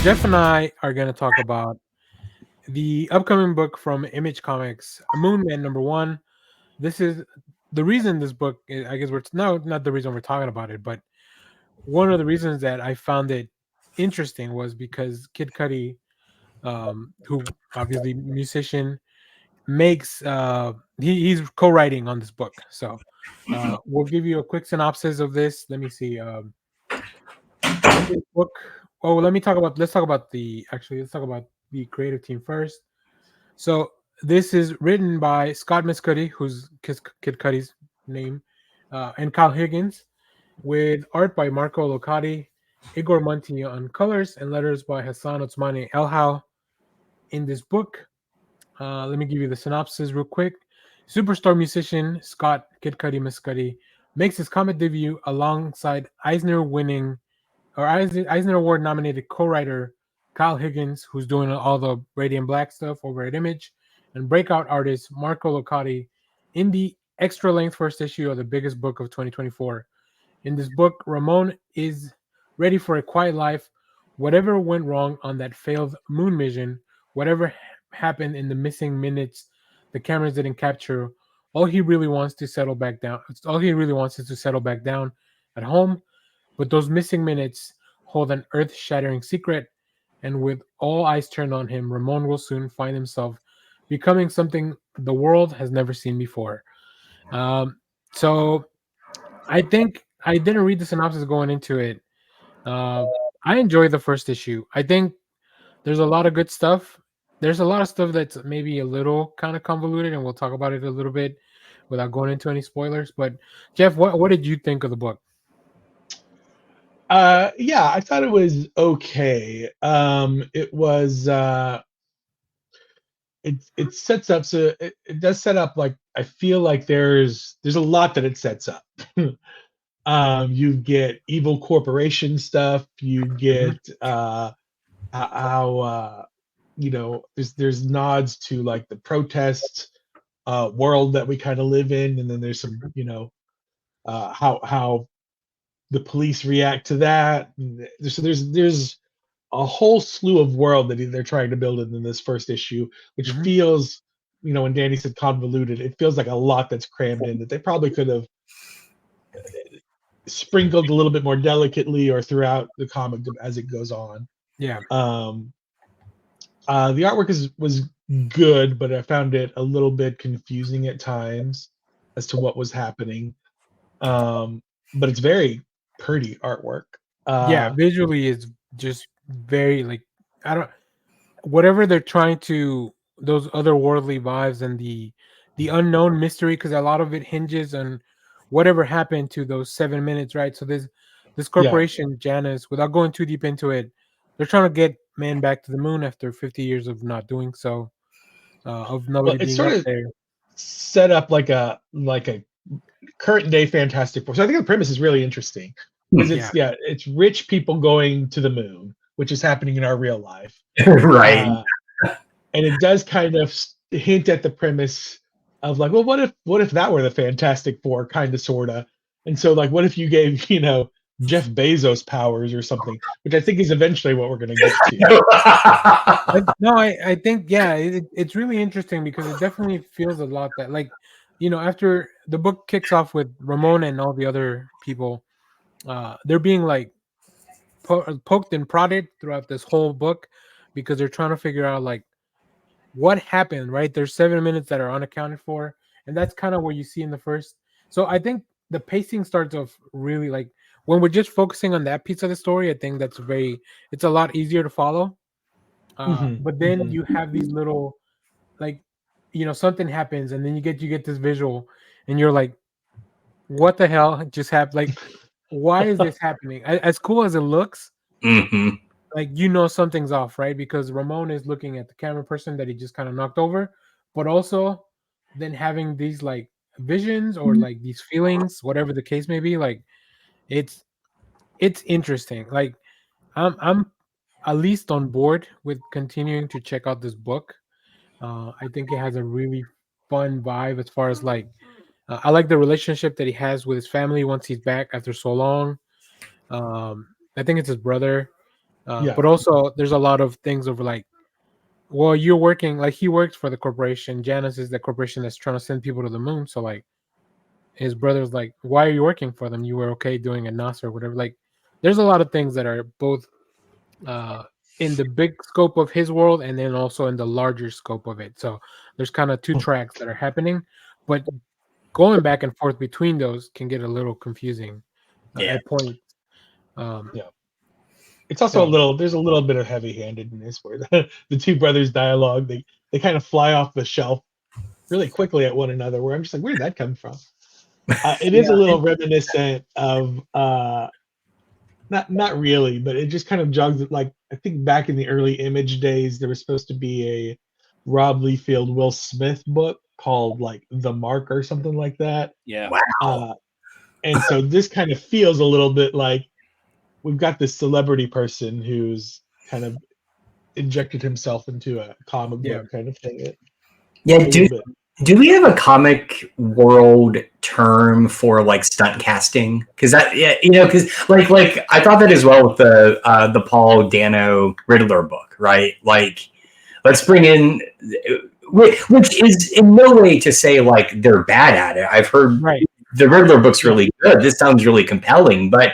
Jeff and I are going to talk about the upcoming book from Image Comics, Moonman #1. This is the reason this book, I guess, we're no, not the reason we're talking about it, but one of the reasons that I found it interesting was because Kid Cudi, who obviously musician, makes he's co-writing on this book. So we'll give you a quick synopsis of this. Let me see. In this book, oh, let's talk about the creative team first. So this is written by Scott Mescudi, who's Kid Cudi's name, and Kyle Higgins, with art by Marco Locati, Igor Monti on colors, and letters by Hassan Otsmane-Elhaou. In this book, let me give you the synopsis real quick. Superstar musician Scott Kid Cudi Mescudi makes his comic debut alongside Eisner Award nominated co-writer Kyle Higgins, who's doing all the Radiant Black stuff over at Image, and breakout artist Marco Locati in the extra length first issue of the biggest book of 2024. In this book, Ramon is ready for a quiet life. Whatever went wrong on that failed moon mission, whatever happened in the missing minutes the cameras didn't capture, all he really wants to settle back down. All he really wants is to settle back down at home. But those missing minutes hold an earth-shattering secret, and with all eyes turned on him, Ramon will soon find himself becoming something the world has never seen before. So I think I didn't read the synopsis going into it. Uh, I enjoyed the first issue. I think there's a lot of good stuff. There's a lot of stuff that's maybe a little kind of convoluted, and we'll talk about it a little bit without going into any spoilers. But Jeff, what did you think of the book? Yeah, I thought it was okay. It was it sets up, so it does set up, like, I feel like there's a lot that it sets up. You get evil corporation stuff. You Mhm. get how there's nods to, like, the protest world that we kind of live in, and then there's some, how the police react to that. And there's a whole slew of world that they're trying to build in this first issue, which Mhm. feels, when Danny said convoluted, it feels like a lot that's crammed in that they probably could have sprinkled a little bit more delicately or throughout the comic as it goes on. Yeah. The artwork was good, but I found it a little bit confusing at times as to what was happening. But it's very pretty artwork. Yeah, visually is just very like I don't whatever they're trying to those otherworldly vibes and the unknown mystery, because a lot of it hinges on whatever happened to those 7 minutes, right? So this Yeah, corporation Janus, without going too deep into it, they're trying to get man back to the moon after 50 years of not doing so, of well, nobody it's being sort up of there. set up like a current day Fantastic Four. So I think the premise is really interesting because Yeah. it's rich people going to the moon, which is happening in our real life. Right. Uh, and it does kind of hint at the premise of, like, well, what if that were the Fantastic Four, kind of, sorta. And so, like, what if you gave, Jeff Bezos powers or something, which I think is eventually what we're going to get to. No, I think yeah, it's really interesting because it definitely feels a lot that like, after the book kicks off with Ramon and all the other people, they're being like poked and prodded throughout this whole book because they're trying to figure out like what happened. Right, there's 7 minutes that are unaccounted for, and that's kind of what you see in the first. So I think the pacing starts off really like when we're just focusing on that piece of the story. I think it's a lot easier to follow. Hmm. But then Hmm. you have these little like something happens and then you get this visual and you're like what the hell just happened, like why is this happening? As cool as it looks, Hmm. like something's off, right? Because Ramon is looking at the camera person that he just kind of knocked over, but also then having these like visions or like these feelings, whatever the case may be, like it's it's interesting. Like I'm at least on board with continuing to check out this book. I think it has a really fun vibe as far as like I like the relationship that he has with his family once he's back after so long. I think it's his brother. But also there's a lot of things of like, well, you're working like he works for the corporation. Janus is the corporation that's trying to send people to the moon. So like his brother's like, why are you working for them? You were okay doing a NASA or whatever. Like there's a lot of things that are both in the big scope of his world and then also in the larger scope of it. So there's kind of two tracks that are happening, but going back and forth between those can get a little confusing at points. It's also there's a little bit of heavy-handedness where the two brothers dialogue, they kind of fly off the shelf really quickly at one another, where I'm just like, where did that come from? It is a little reminiscent of not really, but it just kind of jogs it. Like I think back in the early Image days, there was supposed to be a Rob Liefeld, Will Smith book called like The Mark or something like that. Yeah. Wow. And so this kind of feels a little bit like we've got this celebrity person who's kind of injected himself into a comic book kind of thing. Do we have a comic world term for like stunt casting? Because that, because like I thought that as well with the Paul Dano Riddler book, right? Like, let's bring in, which is in no way to say like they're bad at it. I've heard the Riddler book's really good. This sounds really compelling, but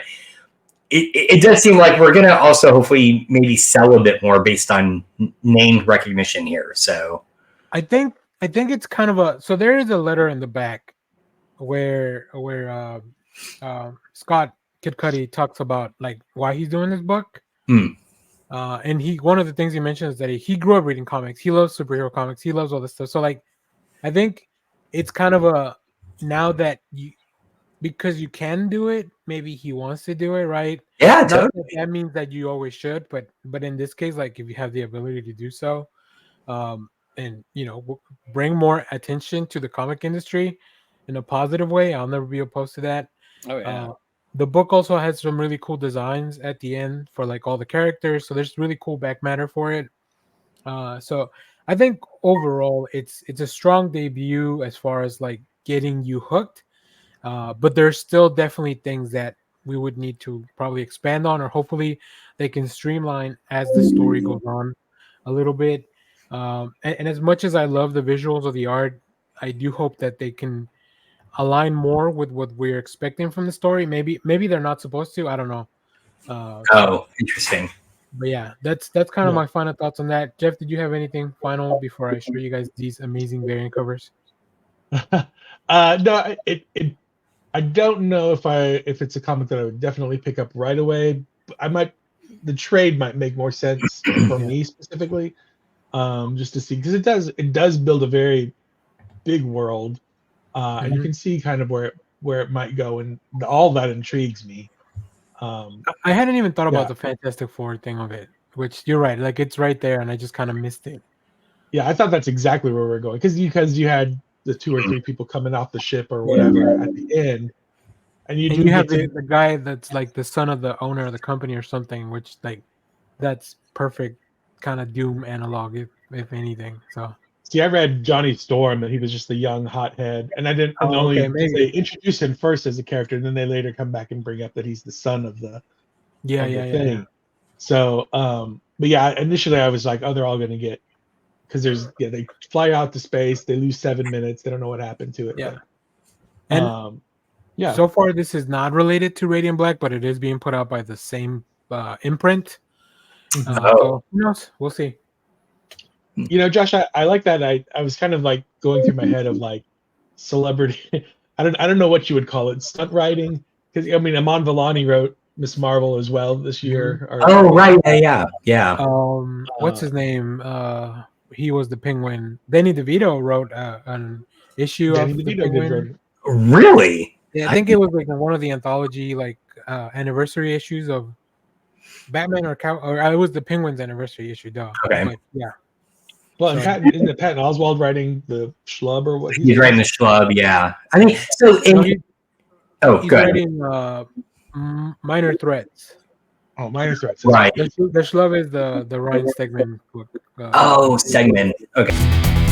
it does seem like we're gonna also hopefully maybe sell a bit more based on name recognition here. So I think it's kind of so there is a letter in the back where Scott Kid Cudi talks about like why he's doing this book. And one of the things he mentions is that he grew up reading comics. He loves superhero comics. He loves all this stuff. So like I think it's kind of now that because you can do it, maybe he wants to do it, right? Yeah, totally. That means that you always should, but in this case, like if you have the ability to do so, and bring more attention to the comic industry in a positive way, I'll never be opposed to that. Oh yeah. The book also has some really cool designs at the end for like all the characters, so there's really cool back matter for it. So I think overall it's a strong debut as far as like getting you hooked. But there's still definitely things that we would need to probably expand on, or hopefully they can streamline as the story goes on a little bit. And as much as I love the visuals of the art, I do hope that they can align more with what we're expecting from the story. Maybe they're not supposed to. I don't know. Interesting. But yeah, that's kind of my final thoughts on that. Jeff, did you have anything final before I show you guys these amazing variant covers? No, I don't know if it's a comic that I would definitely pick up right away. The trade might make more sense for me specifically, just to see, because it does build a very big world, and you can see kind of where it might go, and all that intrigues me. I hadn't even thought about the Fantastic Four thing of it, which you're right, like it's right there, and I just kind of missed it. Yeah, I thought that's exactly where we're going, because you had the 2 or 3 people coming off the ship or whatever at the end, and you have the guy that's like the son of the owner of the company or something, which like that's perfect kind of Doom analog, if anything. So see, I read Johnny Storm that he was just a young hothead, and I didn't. They introduce him first as a character, and then they later come back and bring up that he's the son of the thing. So, but yeah, initially I was like, oh, they're all going to get. Because they fly out to space, they lose 7 minutes, they don't know what happened to it. Yeah. But, and so far this is not related to Radiant Black, but it is being put out by the same imprint. So who knows? We'll see. Josh, I like that. I was kind of like going through my head of like celebrity. I don't know what you would call it, stunt writing. Because Amon Villani wrote Miss Marvel as well this year. Right, yeah. What's his name? He was the Penguin. Danny DeVito wrote an issue of the Penguin. Really? Yeah, I think it was like one of the anthology anniversary issues of Batman or it was the Penguin's anniversary issue, though. Okay. But, yeah. Well, isn't Patton Oswalt writing the Schlub or what? He's writing the Schlub, yeah. I mean, so he's writing Minor Threats. Oh, Minor Threats. Right. The Schlub is the Ryan Stegman book. Stegman. Okay.